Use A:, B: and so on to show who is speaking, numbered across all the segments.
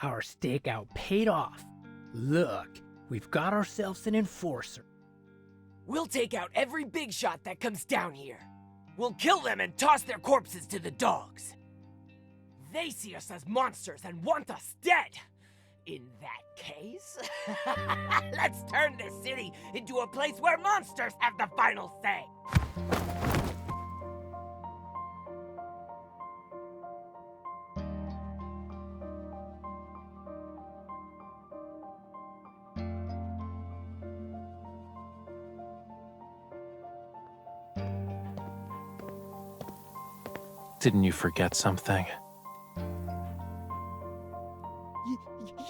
A: Our stakeout paid off. Look, we've got ourselves an enforcer.
B: We'll take out every big shot that comes down here. We'll kill them and toss their corpses to the dogs. They see us as monsters and want us dead. In that case, let's turn this city into a place where monsters have the final say.
C: Didn't you forget something?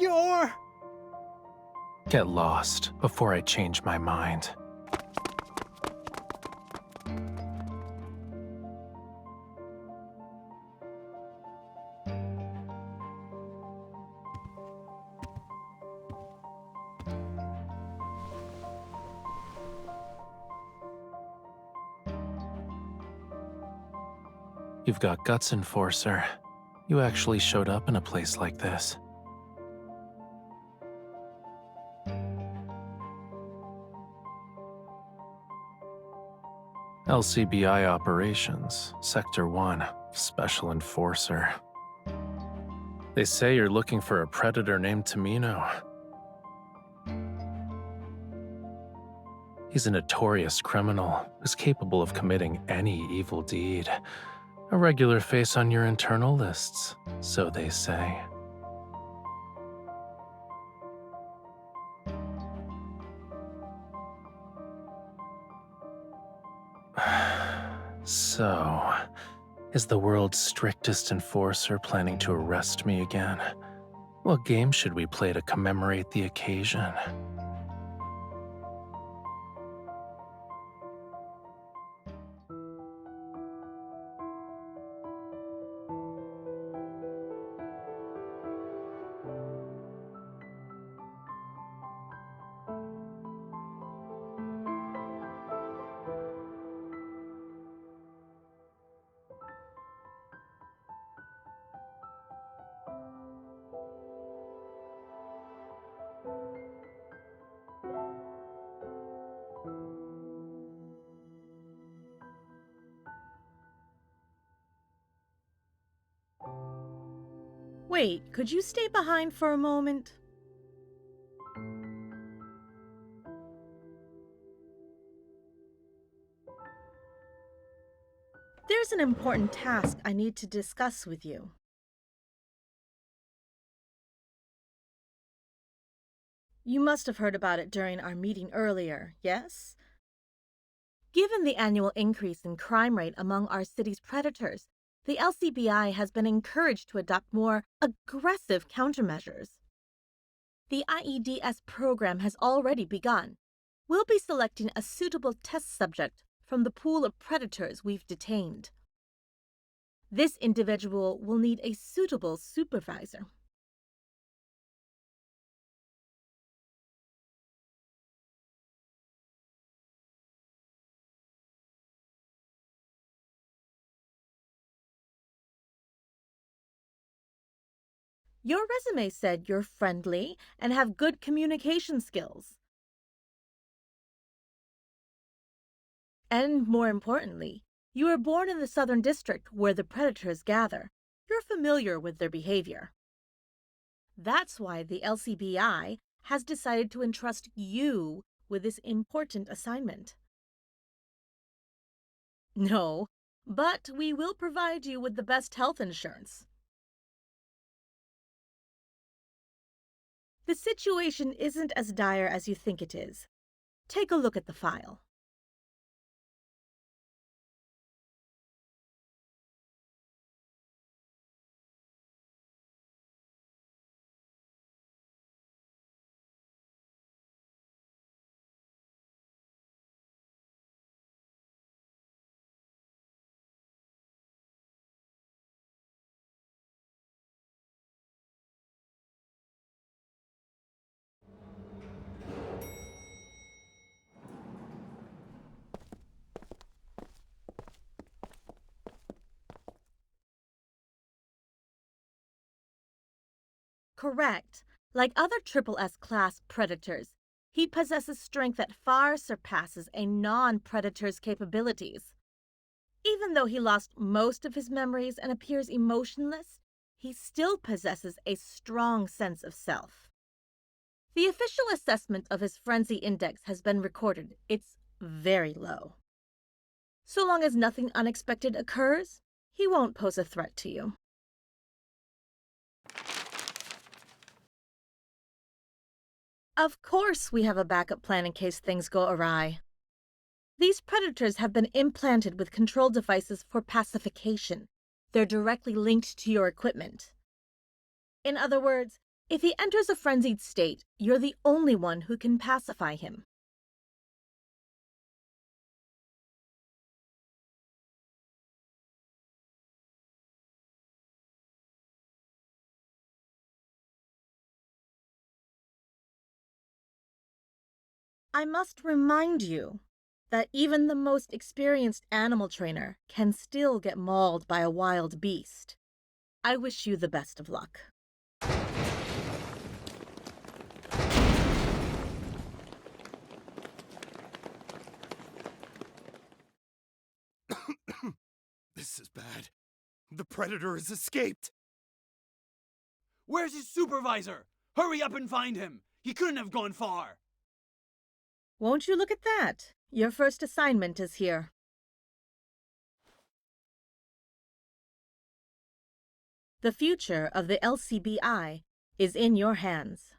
A: You're...
C: Get lost before I change my mind. You've got guts, Enforcer. You actually showed up in a place like this. LCBI Operations, Sector 1, Special Enforcer. They say you're looking for a predator named Tamino. He's a notorious criminal who's capable of committing any evil deed. A regular face on your internal lists, so they say. So, is the world's strictest enforcer planning to arrest me again? What game should we play to commemorate the occasion?
D: Wait, could you stay behind for a moment? There's an important task I need to discuss with you. You must have heard about it during our meeting earlier, yes? Given the annual increase in crime rate among our city's predators, the LCBI has been encouraged to adopt more aggressive countermeasures. The IEDS program has already begun. We'll be selecting a suitable test subject from the pool of predators we've detained. This individual will need a suitable supervisor. Your resume said you're friendly and have good communication skills. And more importantly, you were born in the Southern District where the predators gather. You're familiar with their behavior. That's why the LCBI has decided to entrust you with this important assignment. No, but we will provide you with the best health insurance. The situation isn't as dire as you think it is. Take a look at the file. correct. Like other Triple S class predators, he possesses strength that far surpasses a non-predator's capabilities. Even though he lost most of his memories and appears emotionless, he still possesses a strong sense of self. The official assessment of his frenzy index has been recorded. It's very low. So long as nothing unexpected occurs, he won't pose a threat to you. Of course we have a backup plan in case things go awry. These predators have been implanted with control devices for pacification. They're directly linked to your equipment. In other words, if he enters a frenzied state, you're the only one who can pacify him. I must remind you that even the most experienced animal trainer can still get mauled by a wild beast. I wish you the best of luck.
E: This is bad. The predator has escaped.
F: Where's his supervisor? Hurry up and find him. He couldn't have gone far.
D: Won't you look at that? Your first assignment is here. The future of the LCBI is in your hands.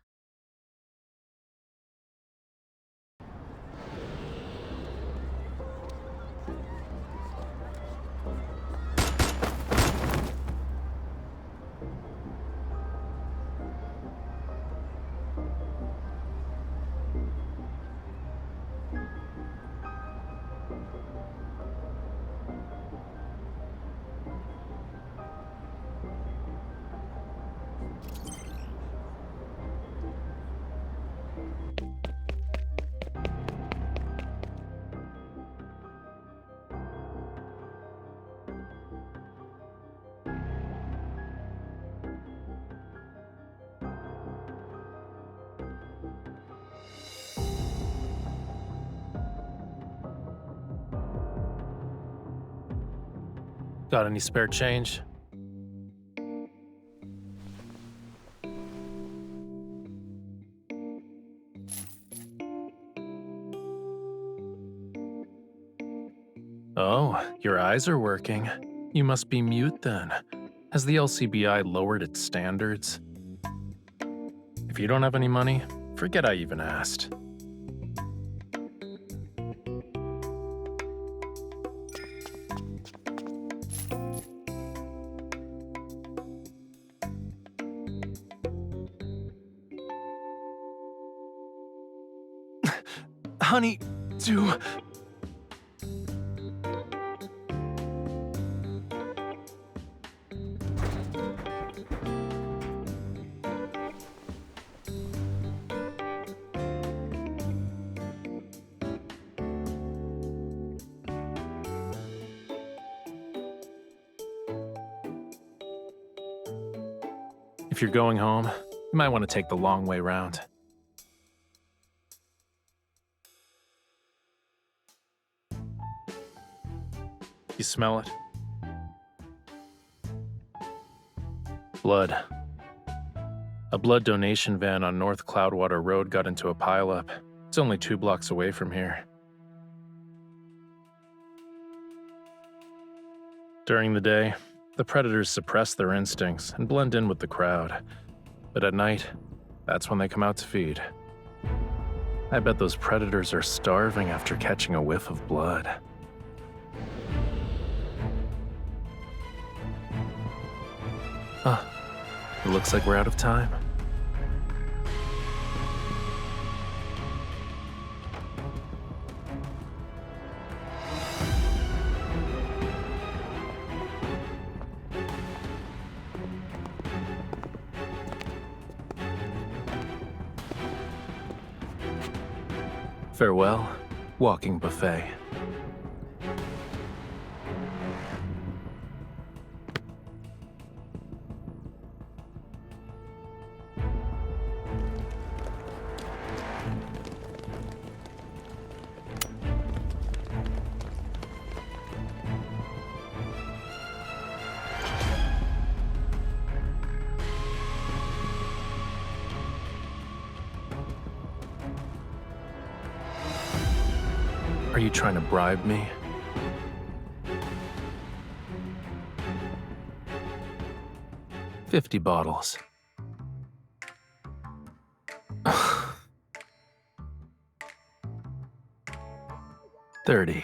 C: Got any spare change? Oh, your eyes are working. You must be mute then. Has the LCBI lowered its standards? If you don't have any money, forget I even asked. Honey, do... If you're going home, you might want to take the long way round. You smell it? Blood. A blood donation van on North Cloudwater Road got into a pileup. It's only 2 blocks away from here. During the day, the predators suppress their instincts and blend in with the crowd. But at night, that's when they come out to feed. I bet those predators are starving after catching a whiff of blood. It looks like we're out of time. Farewell, walking buffet. Are you trying to bribe me? $50 bottles. 30.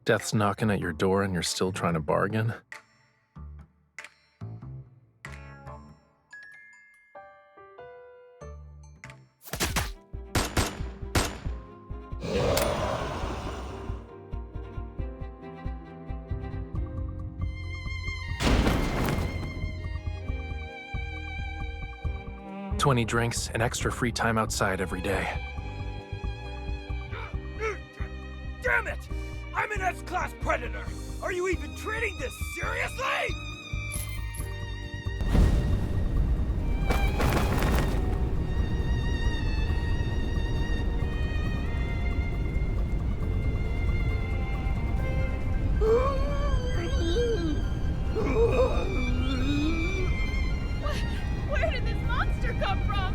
C: Death's knocking at your door and you're still trying to bargain? $20 drinks and extra free time outside every day.
B: Damn it! I'm an S-Class Predator! Are you even treating this seriously?
G: Where did this monster come from?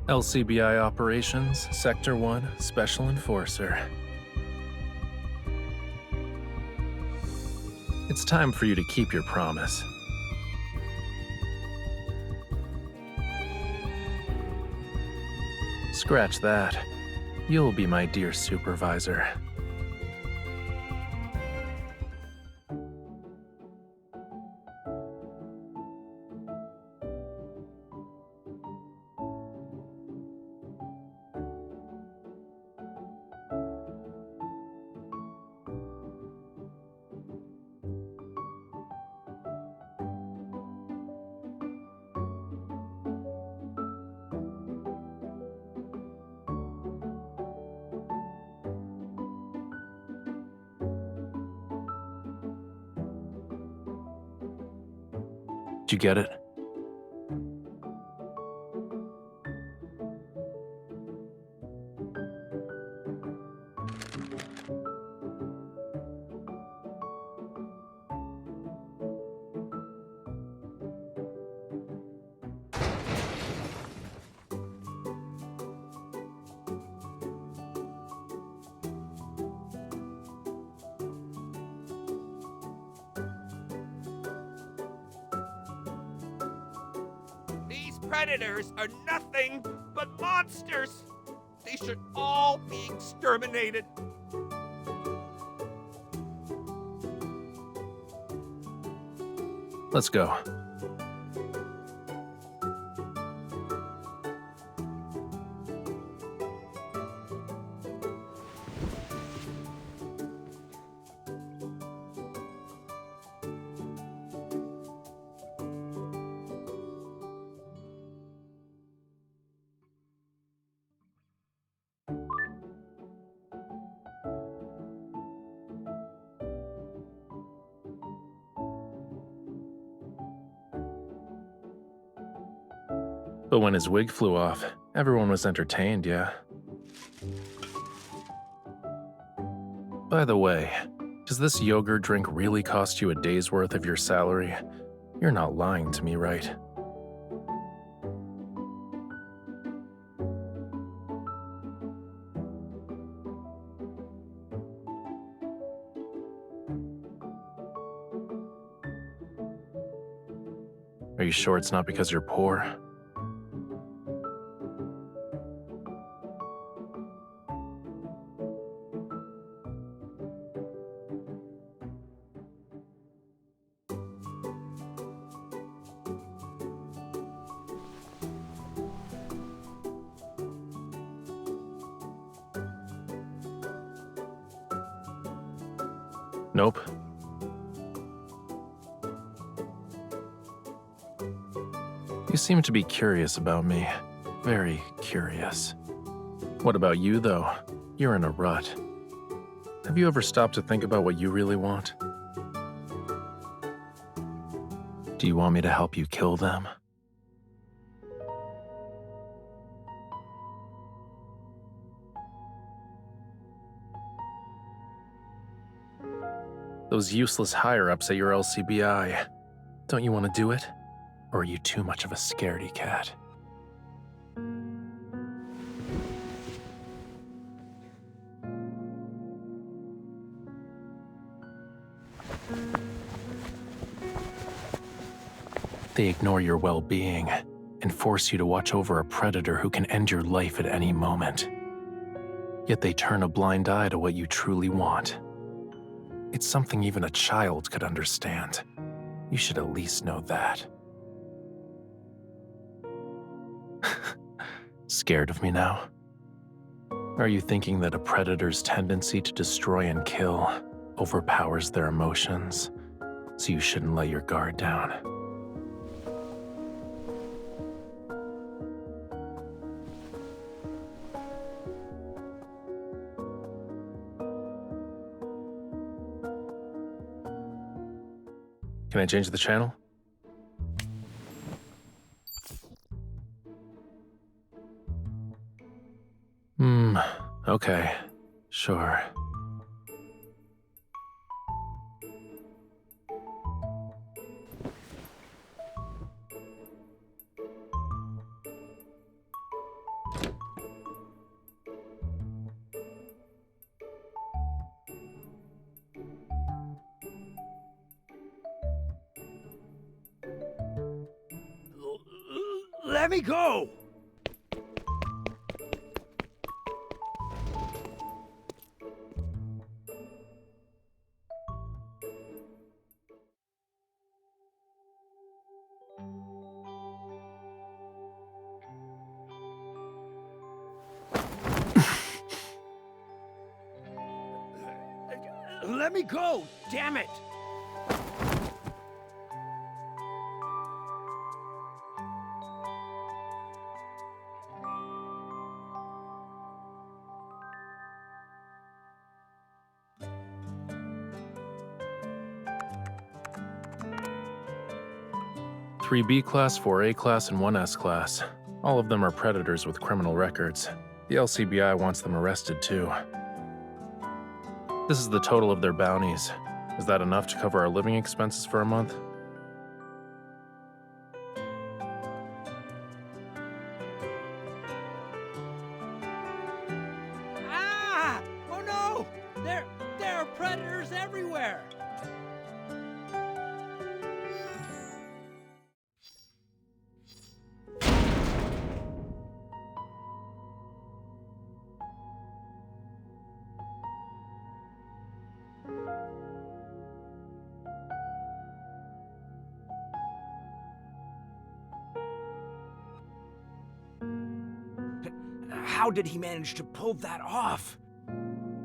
C: LCBI Operations, Sector 1, Special Enforcer. It's time for you to keep your promise. Scratch that. You'll be my dear supervisor. Did you get it?
E: Predators are nothing but monsters. They should all be exterminated.
C: Let's go. But when his wig flew off, everyone was entertained, yeah? By the way, does this yogurt drink really cost you a day's worth of your salary? You're not lying to me, right? Are you sure it's not because you're poor? Nope. You seem to be curious about me. Very curious. What about you, though? You're in a rut. Have you ever stopped to think about what you really want? Do you want me to help you kill them? Those useless higher-ups at your LCBI. Don't you want to do it? Or are you too much of a scaredy cat? They ignore your well-being and force you to watch over a predator who can end your life at any moment. Yet they turn a blind eye to what you truly want. It's something even a child could understand. You should at least know that. Scared of me now? Are you thinking that a predator's tendency to destroy and kill overpowers their emotions, so you shouldn't let your guard down? Can I change the channel? Okay. Sure.
F: Let me go! Let me go! Damn it!
C: Three B class, 4 A class, and 1 S class. All of them are predators with criminal records. The LCBI wants them arrested too. This is the total of their bounties. Is that enough to cover our living expenses for a month?
F: Ah! Oh no! There are predators everywhere! How did he manage to pull that off?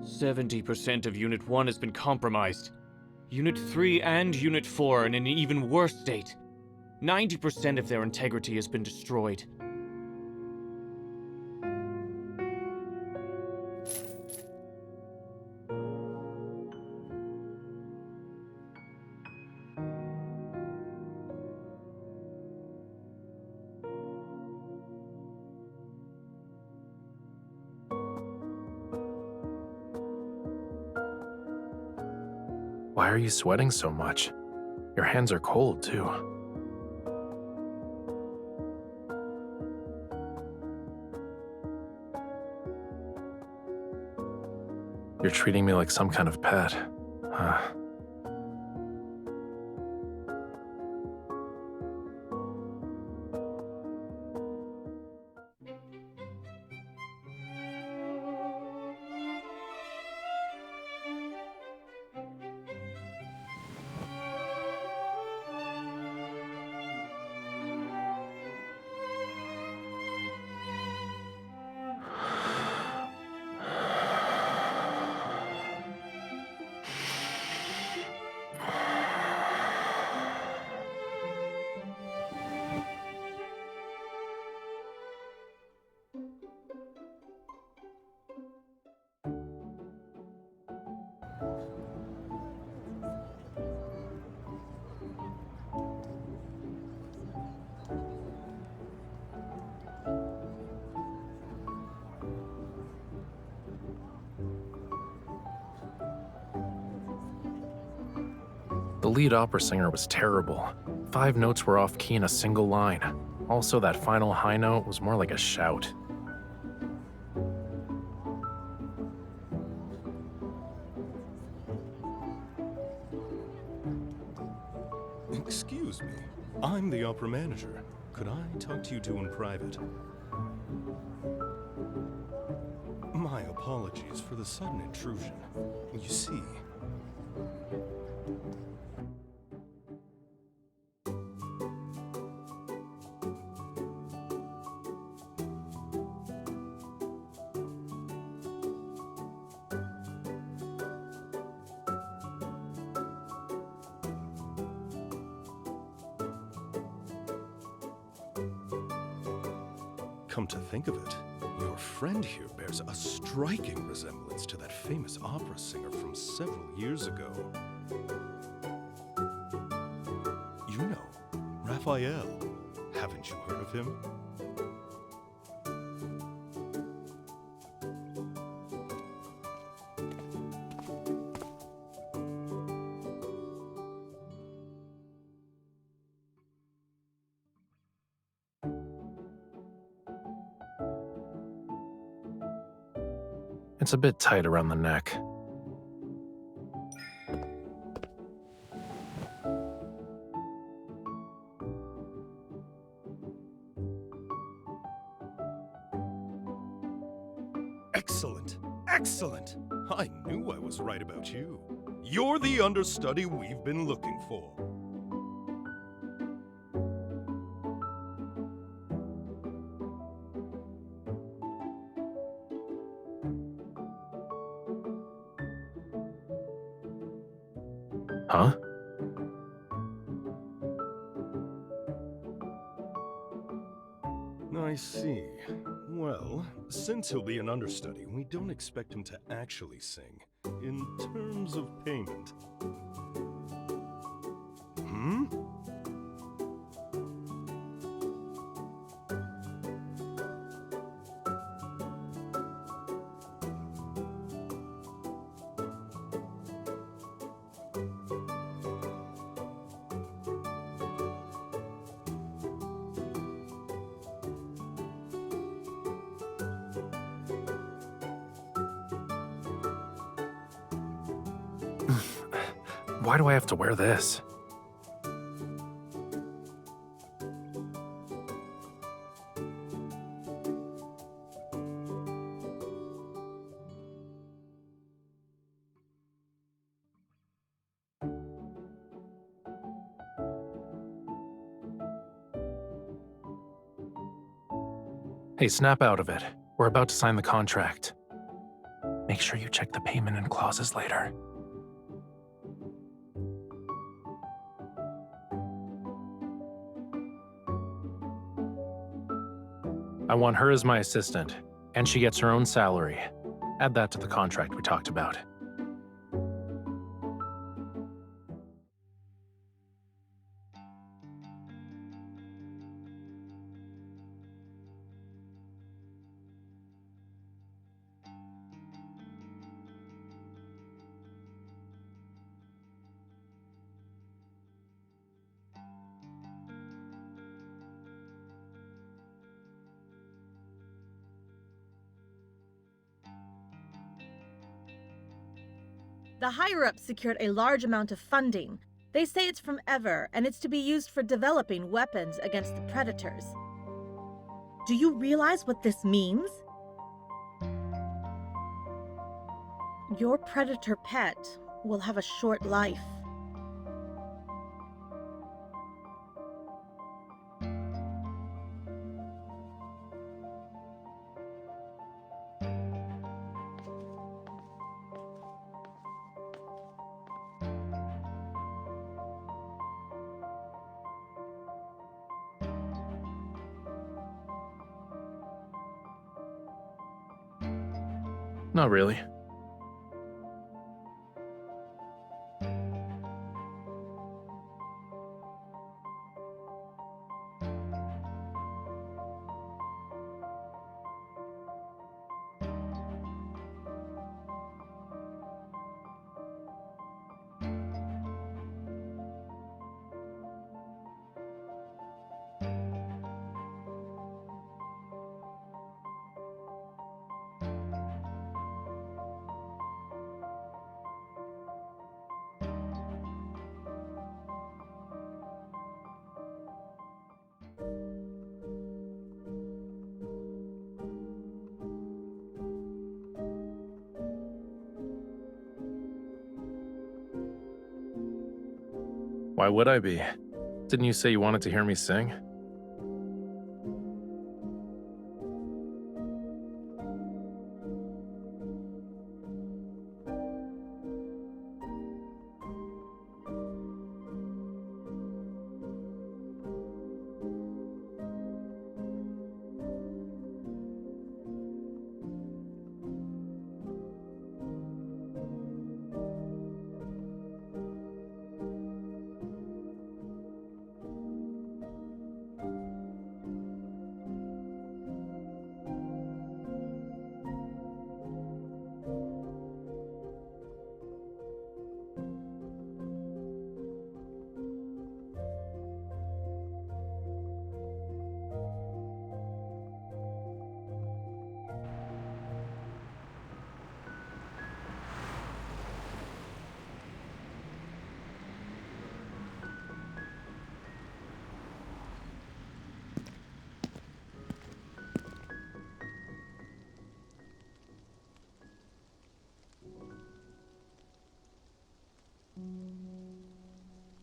H: 70% of Unit 1 has been compromised. Unit 3 and Unit 4 are in an even worse state. 90% of their integrity has been destroyed.
C: Why are you sweating so much? Your hands are cold, too. You're treating me like some kind of pet. Huh. The lead opera singer was terrible. 5 notes were off key in a single line. Also, that final high note was more like a shout.
I: Excuse me. I'm the opera manager. Could I talk to you two in private? My apologies for the sudden intrusion. You see... Come to think of it, your friend here bears a striking resemblance to that famous opera singer from several years ago. You know, Rafayel. Haven't you heard of him?
C: It's a bit tight around the neck.
I: Excellent! Excellent! I knew I was right about you. You're the understudy we've been looking for.
C: Huh?
I: I see. Well, since he'll be an understudy, we don't expect him to actually sing. In terms of payment. Hmm?
C: Why do I have to wear this? Hey, snap out of it. We're about to sign the contract. Make sure you check the payment and clauses later. I want her as my assistant, and she gets her own salary. Add that to the contract we talked about.
D: The higher-ups secured a large amount of funding. They say it's from Ever, and it's to be used for developing weapons against the Predators. Do you realize what this means? Your Predator pet will have a short life.
C: Not really. Why would I be? Didn't you say you wanted to hear me sing?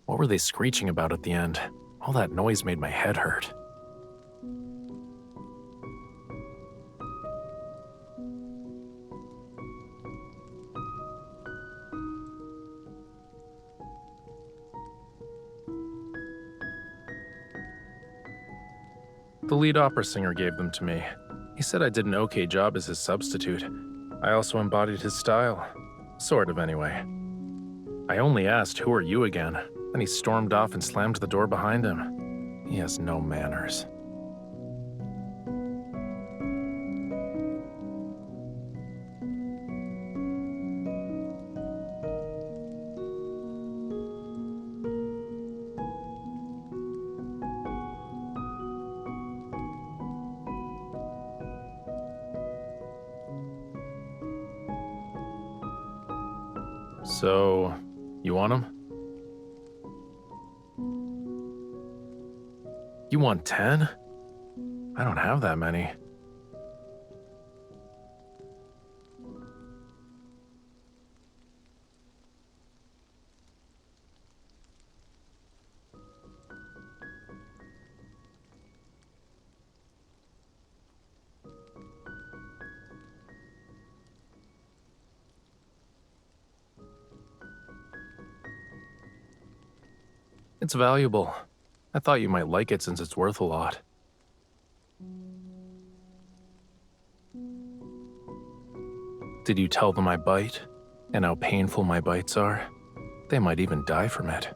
C: What were they screeching about at the end? All that noise made my head hurt. The lead opera singer gave them to me. He said I did an okay job as his substitute. I also embodied his style. Sort of, anyway. I only asked, "Who are you again?" Then he stormed off and slammed the door behind him. He has no manners. So, you want him? You want 10? I don't have that many. It's valuable. I thought you might like it since it's worth a lot. Did you tell them I bite? And how painful my bites are? They might even die from it.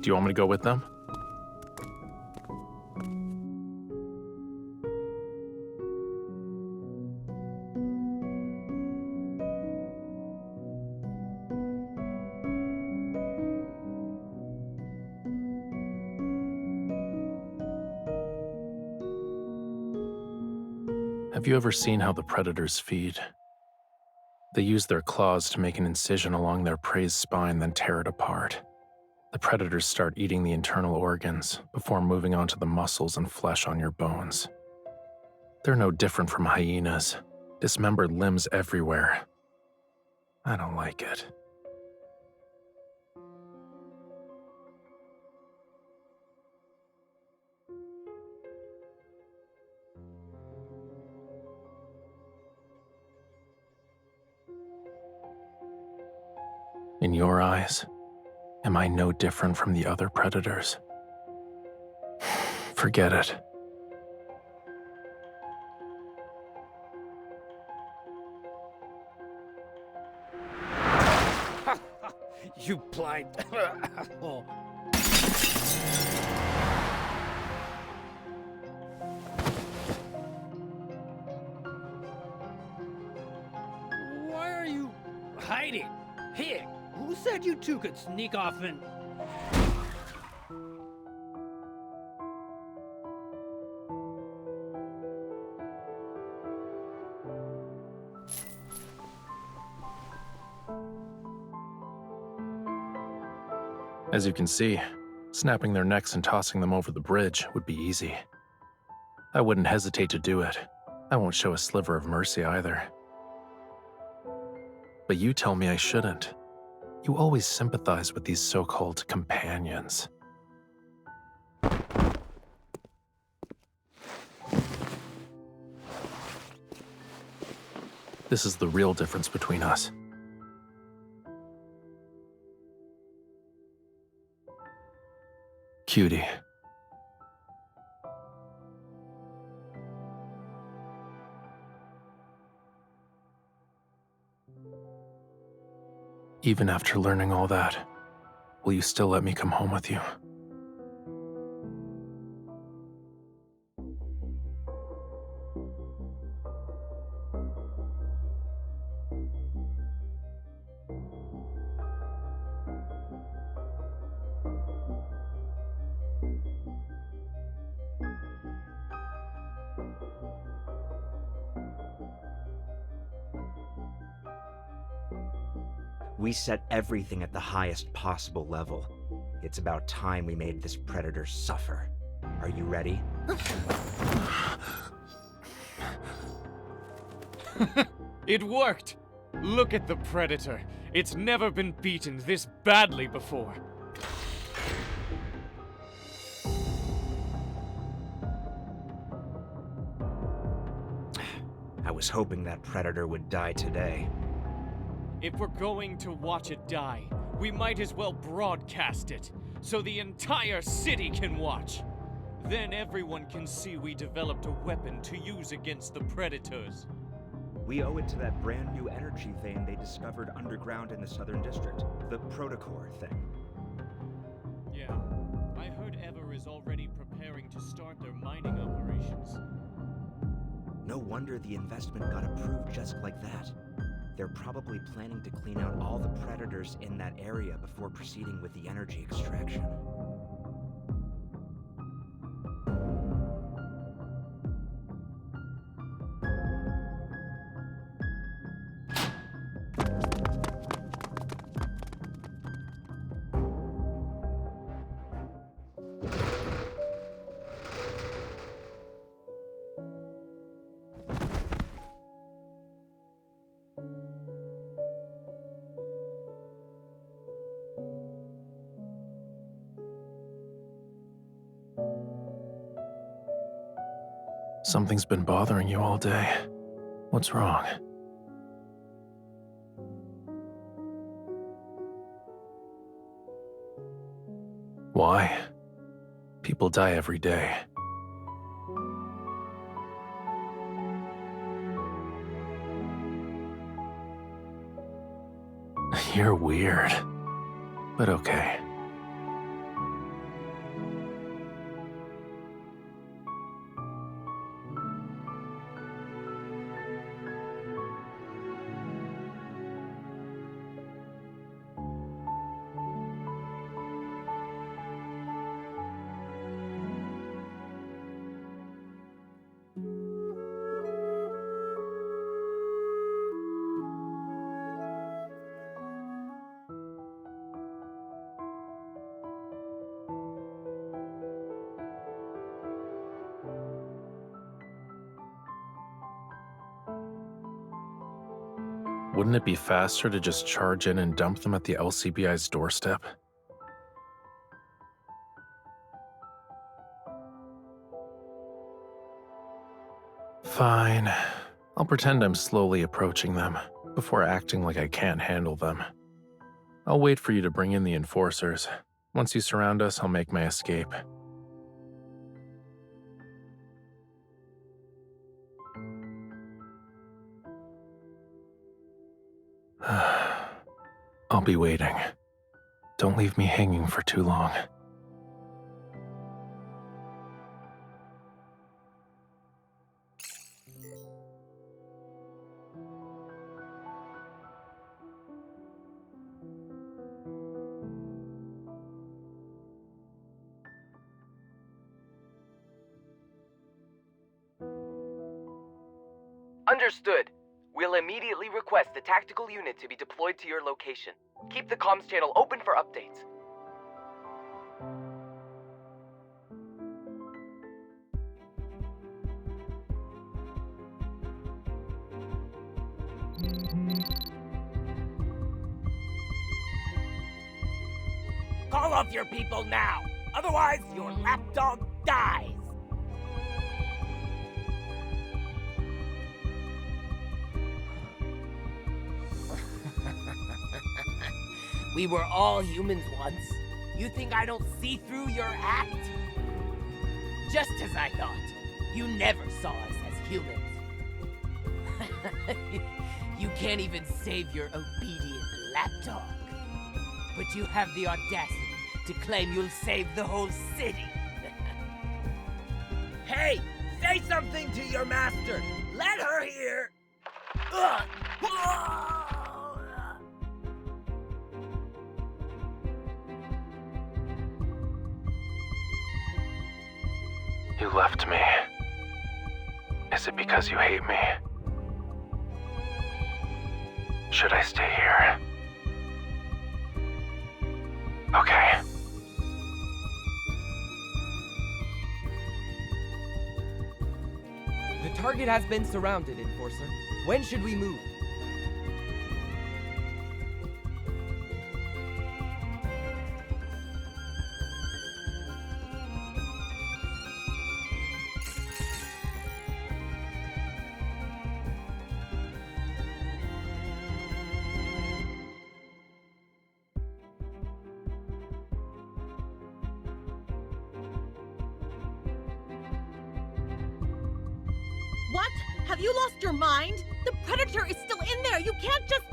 C: Do you want me to go with them? Have you ever seen how the predators feed? They use their claws to make an incision along their prey's spine, then tear it apart. The predators start eating the internal organs before moving on to the muscles and flesh on your bones. They're no different from hyenas, dismembered limbs everywhere. I don't like it. In your eyes, am I no different from the other predators? Forget it.
A: You blind. Oh. Why are you hiding? Here, who said you two could sneak off and...
C: As you can see, snapping their necks and tossing them over the bridge would be easy. I wouldn't hesitate to do it. I won't show a sliver of mercy either. But you tell me I shouldn't. You always sympathize with these so-called companions. This is the real difference between us. Cutie. Even after learning all that, will you still let me come home with you?
J: We set everything at the highest possible level. It's about time we made this predator suffer. Are you ready?
H: It worked! Look at the Predator. It's never been beaten this badly before.
J: I was hoping that predator would die today.
H: If we're going to watch it die, we might as well broadcast it, so the entire city can watch. Then everyone can see we developed a weapon to use against the Predators.
J: We owe it to that brand new energy vein they discovered underground in the Southern District. The Protocore thing.
H: Yeah, I heard Ever is already preparing to start their mining operations.
J: No wonder the investment got approved just like that. They're probably planning to clean out all the predators in that area before proceeding with the energy extraction.
C: Something's been bothering you all day. What's wrong? Why? People die every day. You're weird, but okay. Wouldn't it be faster to just charge in and dump them at the LCBI's doorstep? Fine. I'll pretend I'm slowly approaching them, before acting like I can't handle them. I'll wait for you to bring in the enforcers. Once you surround us, I'll make my escape. I'll be waiting. Don't leave me hanging for too long.
B: Understood. We'll immediately request the tactical unit to be deployed to your location. Keep the comms channel open for updates. Call off your people now! Otherwise, your lapdog dies! We were all humans once. You think I don't see through your act? Just as I thought. You never saw us as humans. You can't even save your obedient lapdog. But you have the audacity to claim you'll save the whole city. Hey, say something to your master. Let her hear.
C: You left me. Is it because you hate me? Should I stay here? Okay.
B: The target has been surrounded, Enforcer. When should we move?
D: What? Have you lost your mind? The Predator is still in there! You can't just...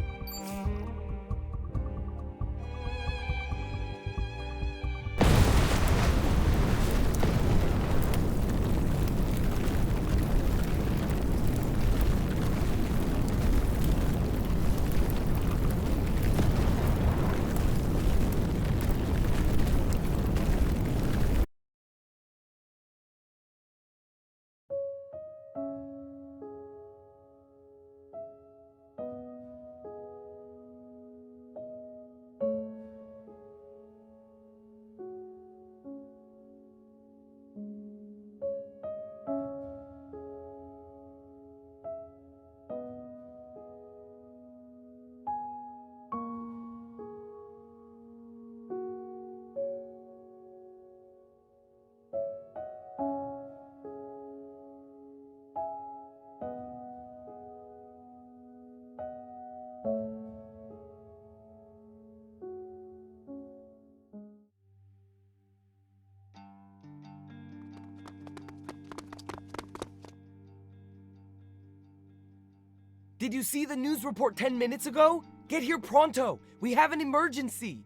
B: Did you see the news report 10 minutes ago? Get here pronto! We have an emergency!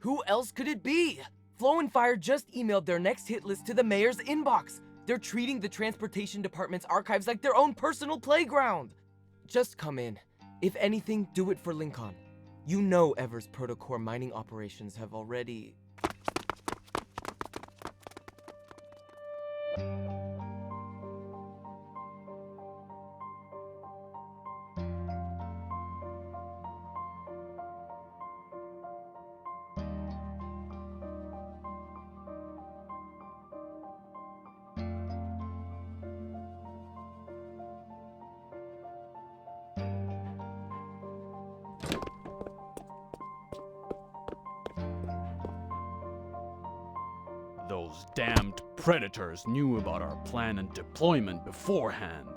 B: Who else could it be? Flow and Fire just emailed their next hit list to the mayor's inbox. They're treating the transportation department's archives like their own personal playground. Just come in. If anything, do it for Lincoln. You know Ever's protocore mining operations have already...
F: Those damned predators knew about our plan and deployment beforehand.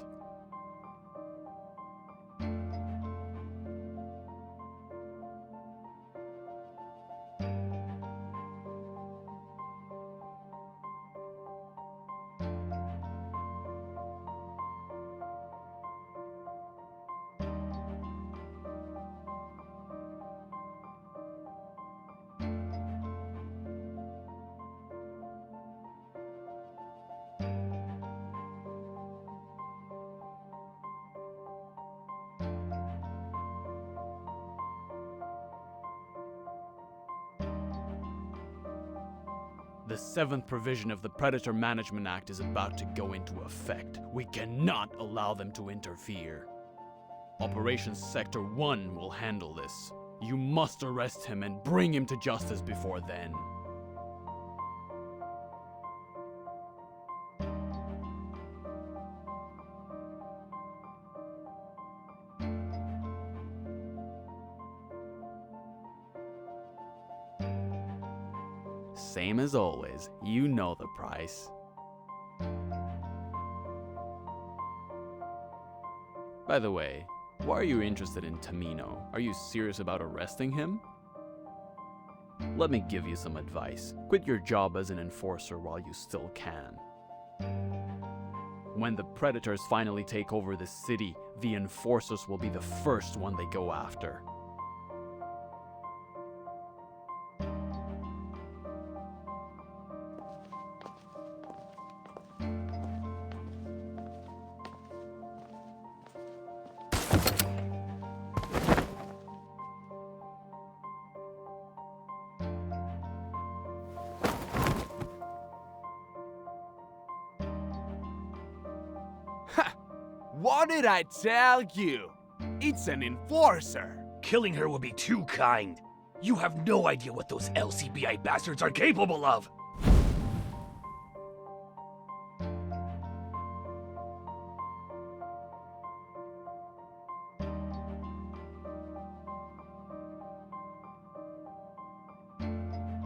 F: The 7th provision of the Predator Management Act is about to go into effect. We cannot allow them to interfere. Operations Sector 1 will handle this. You must arrest him and bring him to justice before then. Same as always, you know the price. By the way, why are you interested in Tamino? Are you serious about arresting him? Let me give you some advice. Quit your job as an enforcer while you still can. When the Predators finally take over the city, the enforcers will be the first one they go after.
E: What did I tell you? It's an enforcer.
K: Killing her would be too kind. You have no idea what those LCBI bastards are capable of.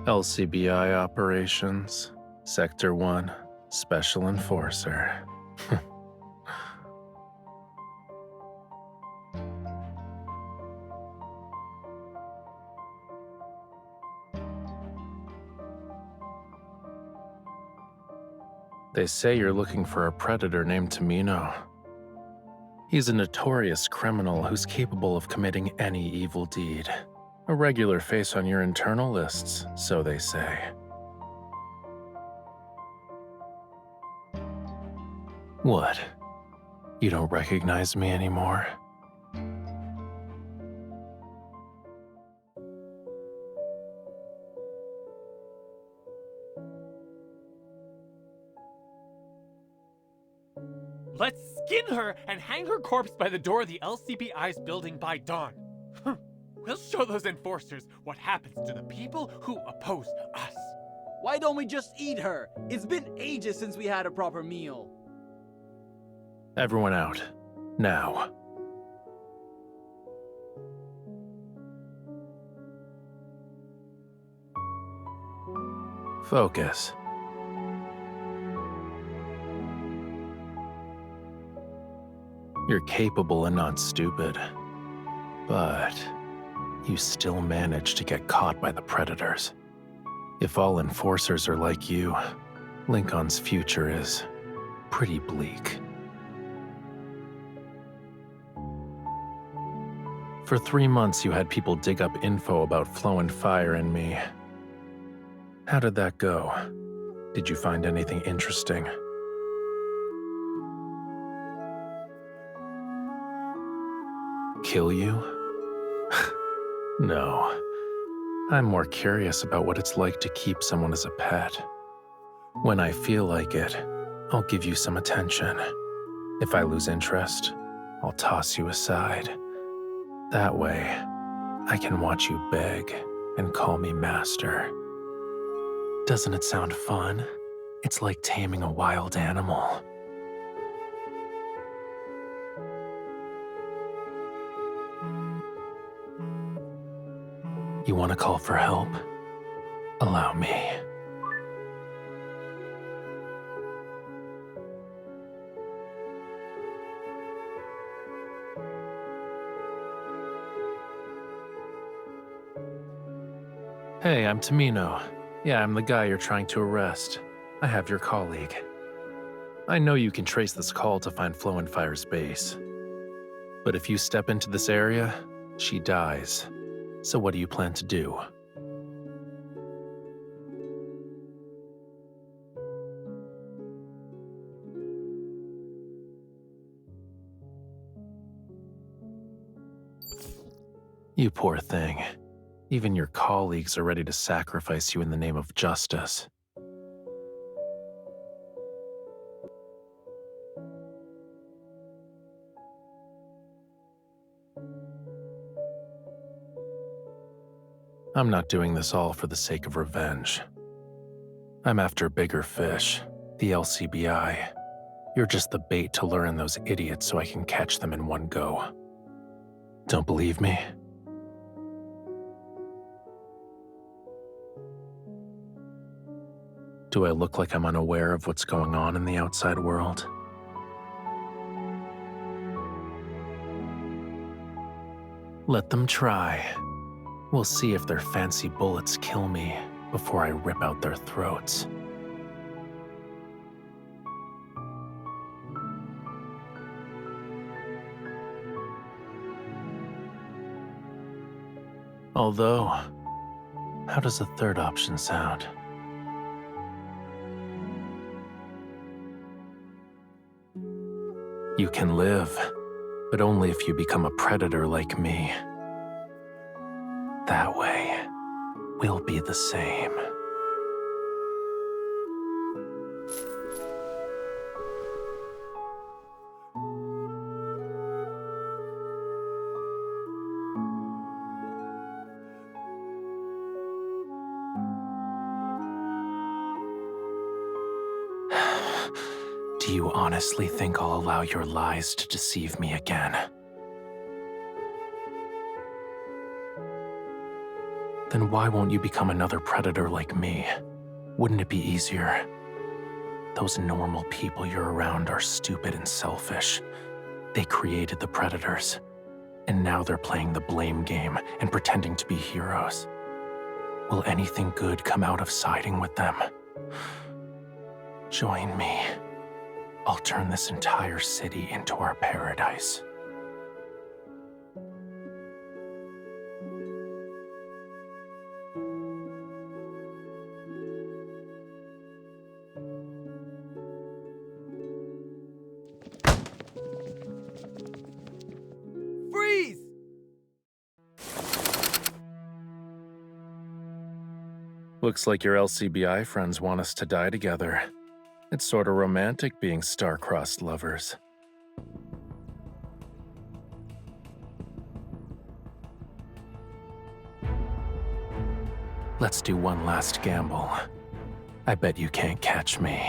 C: LCBI operations, Sector 1, Special Enforcer. They say you're looking for a predator named Tamino. He's a notorious criminal who's capable of committing any evil deed. A regular face on your internal lists, so they say. What? You don't recognize me anymore?
L: Let's skin her and hang her corpse by the door of the LCBI's building by dawn. We'll show those enforcers what happens to the people who oppose us.
M: Why don't we just eat her? It's been ages since we had a proper meal.
C: Everyone out. Now. Focus. You're capable and not stupid. But you still manage to get caught by the Predators. If all enforcers are like you, Lincoln's future is pretty bleak. For 3 months, you had people dig up info about Flow and Fire and me. How did that go? Did you find anything interesting? Kill you? No. I'm more curious about what it's like to keep someone as a pet. When I feel like it, I'll give you some attention. If I lose interest, I'll toss you aside. That way, I can watch you beg and call me master. Doesn't it sound fun? It's like taming a wild animal. You want to call for help? Allow me. Hey, I'm Tamino. Yeah, I'm the guy you're trying to arrest. I have your colleague. I know you can trace this call to find Flow and Fire's base. But if you step into this area, she dies. So what do you plan to do? You poor thing. Even your colleagues are ready to sacrifice you in the name of justice. I'm not doing this all for the sake of revenge. I'm after bigger fish, the LCBI. You're just the bait to lure in those idiots so I can catch them in one go. Don't believe me? Do I look like I'm unaware of what's going on in the outside world? Let them try. We'll see if their fancy bullets kill me before I rip out their throats. Although, how does the third option sound? You can live, but only if you become a predator like me. That way, we'll be the same. Do you honestly think I'll allow your lies to deceive me again? Then why won't you become another predator like me? Wouldn't it be easier? Those normal people you're around are stupid and selfish. They created the predators, and now they're playing the blame game and pretending to be heroes. Will anything good come out of siding with them? Join me. I'll turn this entire city into our paradise.
M: Freeze!
C: Looks like your LCBI friends want us to die together. It's sort of romantic being star-crossed lovers. Let's do one last gamble. I bet you can't catch me.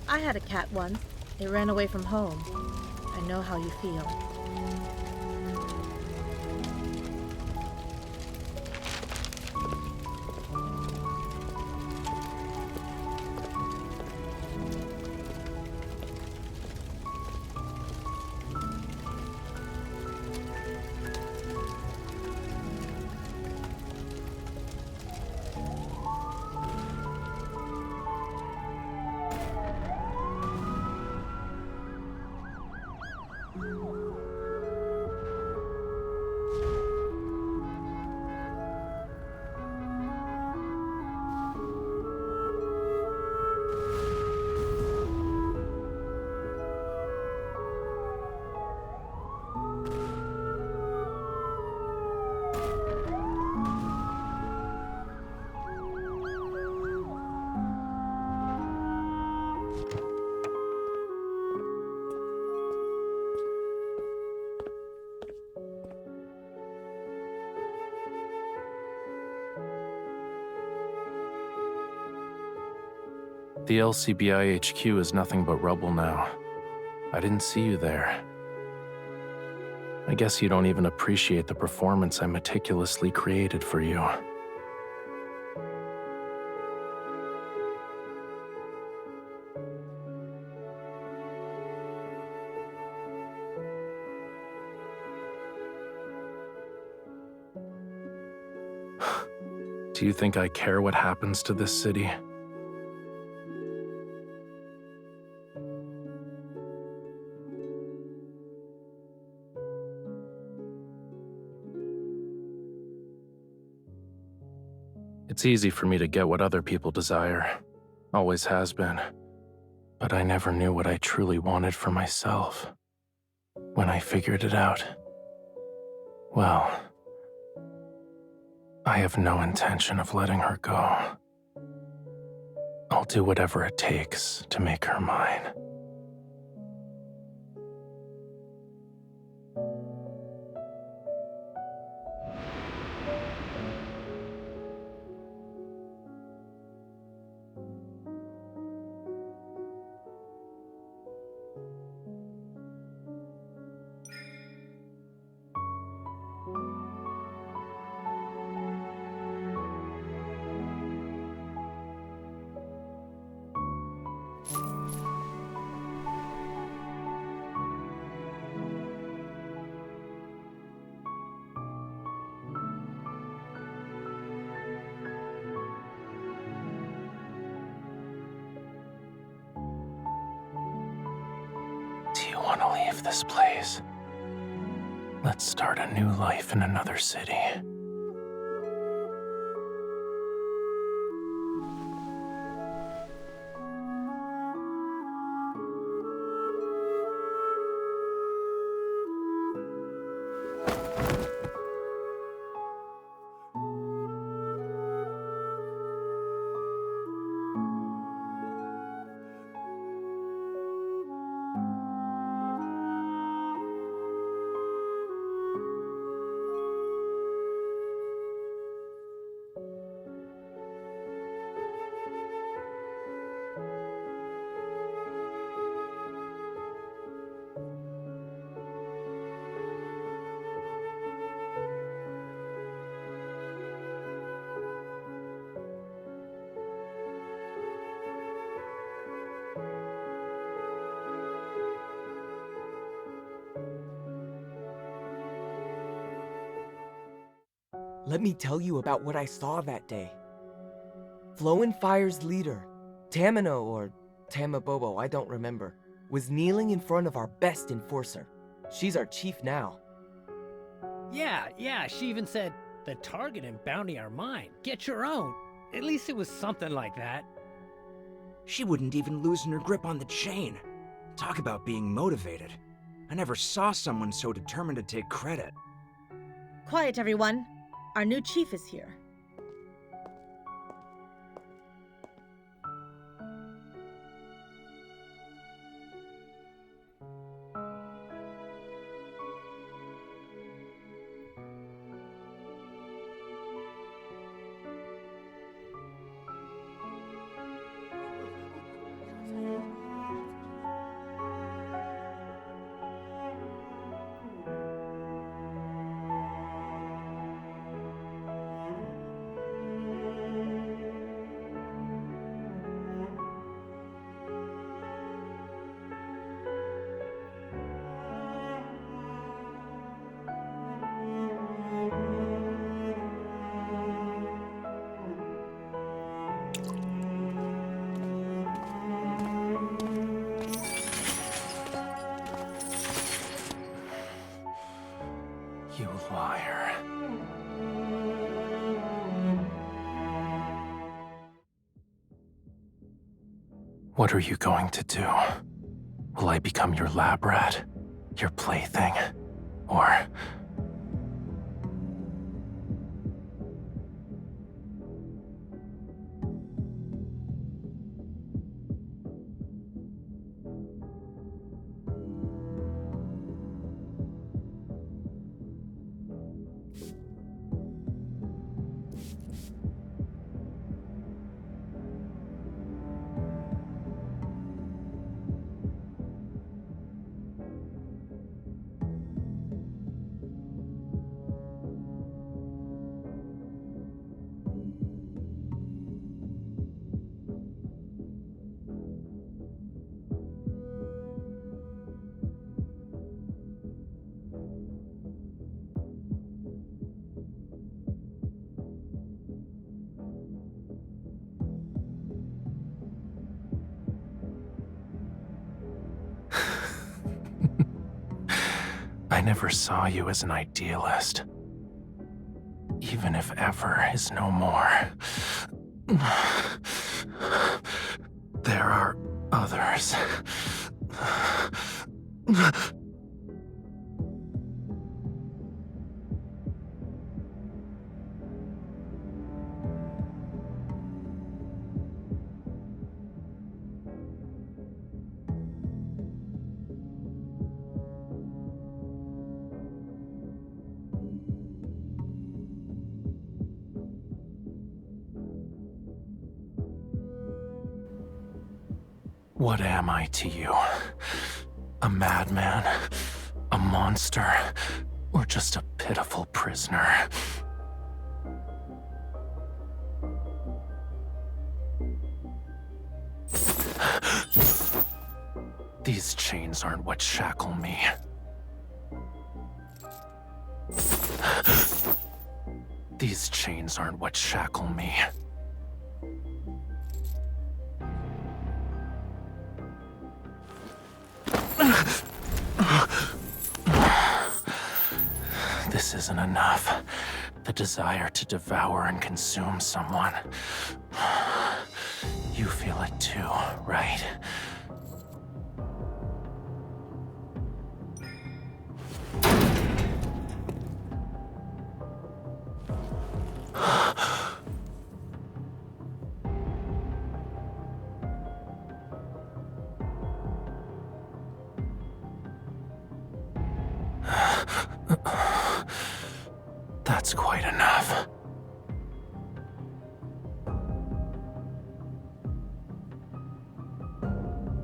D: I had a cat once. It ran away from home. I know how you feel.
C: The LCBI HQ is nothing but rubble now. I didn't see you there. I guess you don't even appreciate the performance I meticulously created for you. Do you think I care what happens to this city? It's easy for me to get what other people desire. Always has been. But I never knew what I truly wanted for myself. When I figured it out, well, I have no intention of letting her go. I'll do whatever it takes to make her mine. Do you want to leave this place? Let's start a new life in another city.
B: Let me tell you about what I saw that day. Flow and Fire's leader, Tamino or Tamabobo, I don't remember, was kneeling in front of our best enforcer. She's our chief now.
A: Yeah, she even said, the target and bounty are mine. Get your own. At least it was something like that.
J: She wouldn't even loosen her grip on the chain. Talk about being motivated. I never saw someone so determined to take credit.
D: Quiet, everyone. Our new chief is here.
C: You liar. What are you going to do? Will I become your lab rat? Your plaything? Or... I never saw you as an idealist. even if ever is no more. There are others. What am I to you? A madman? A monster? Or just a pitiful prisoner? These chains aren't what shackle me. These chains aren't what shackle me. This isn't enough. The desire to devour and consume someone. You feel it too, right? That's quite enough.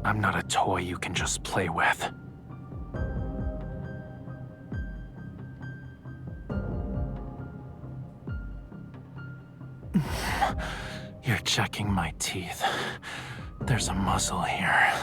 C: I'm not a toy you can just play with. You're checking my teeth. There's a muzzle here.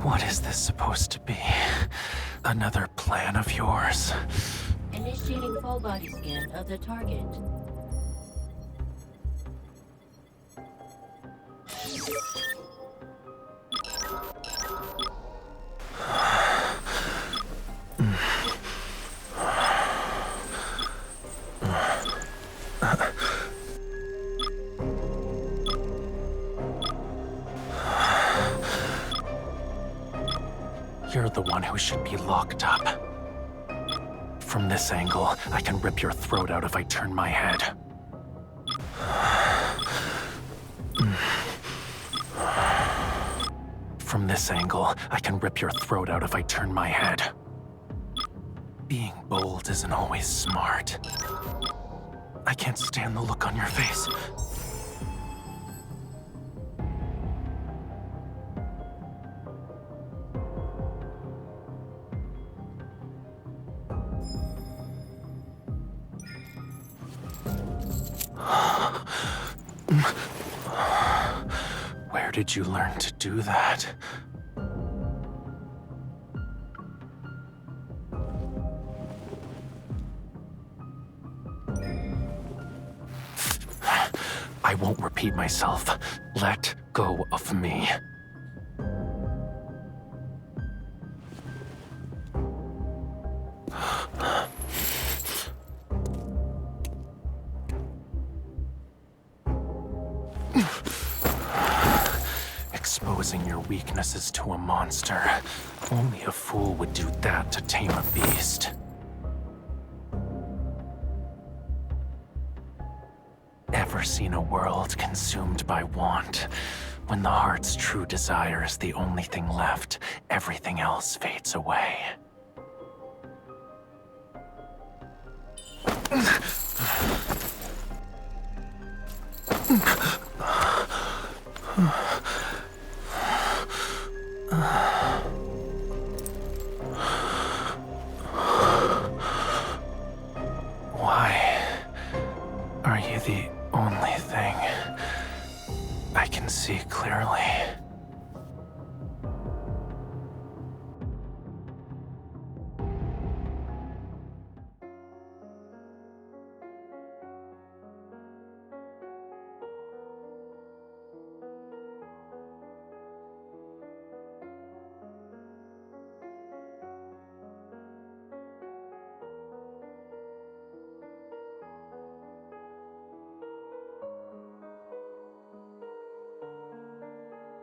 C: What is this supposed to be? Another plan of yours?
N: Initiating full body scan of the target.
C: You're the one who should be locked up. From this angle, I can rip your throat out if I turn my head. From this angle, I can rip your throat out if I turn my head. Being bold isn't always smart. I can't stand the look on your face. Where did you learn to do that? I won't repeat myself. Let go of me. Exposing your weaknesses to a monster. Only a fool would do that to tame a beast. Ever seen a world consumed by want? When the heart's true desire is the only thing left, everything else fades away. Why are you the only thing I can see clearly.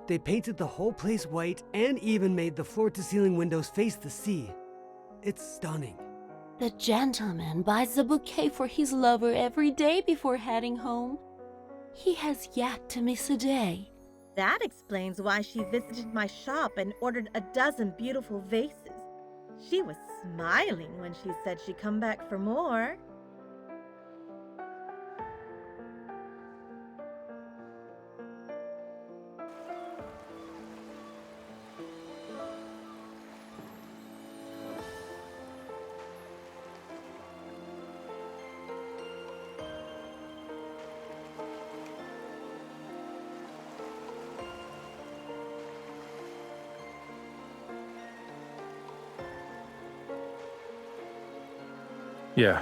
O: They painted the whole place white and even made the floor-to-ceiling windows face the sea. It's stunning.
N: The gentleman buys a bouquet for his lover every day before heading home. He has yet to miss a day.
D: That explains why she visited my shop and ordered a dozen beautiful vases. She was smiling when she said she'd come back for more.
C: Yeah.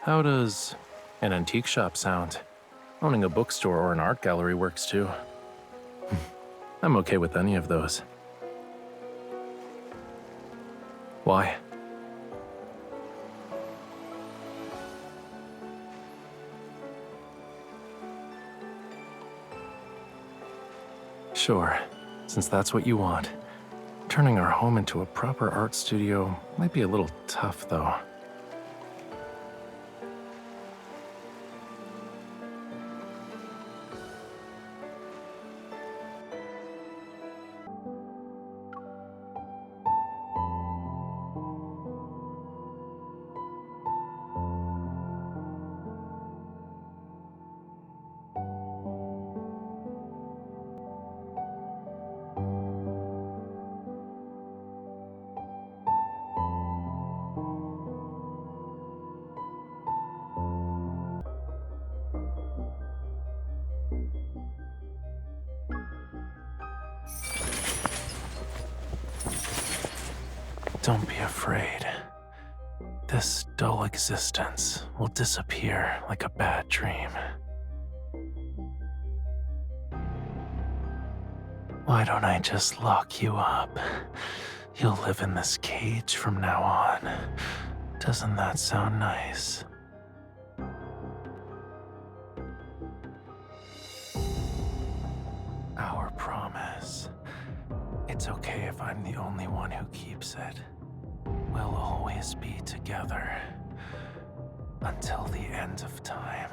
C: How does an antique shop sound? Owning a bookstore or an art gallery works too. I'm okay with any of those. Why? Sure, since that's what you want. Turning our home into a proper art studio might be a little tough, though. Don't be afraid. This dull existence will disappear like a bad dream. Why don't I just lock you up? You'll live in this cage from now on. Doesn't that sound nice? Our promise. It's okay if I'm the only one who keeps it. We'll always be together. Until the end of time.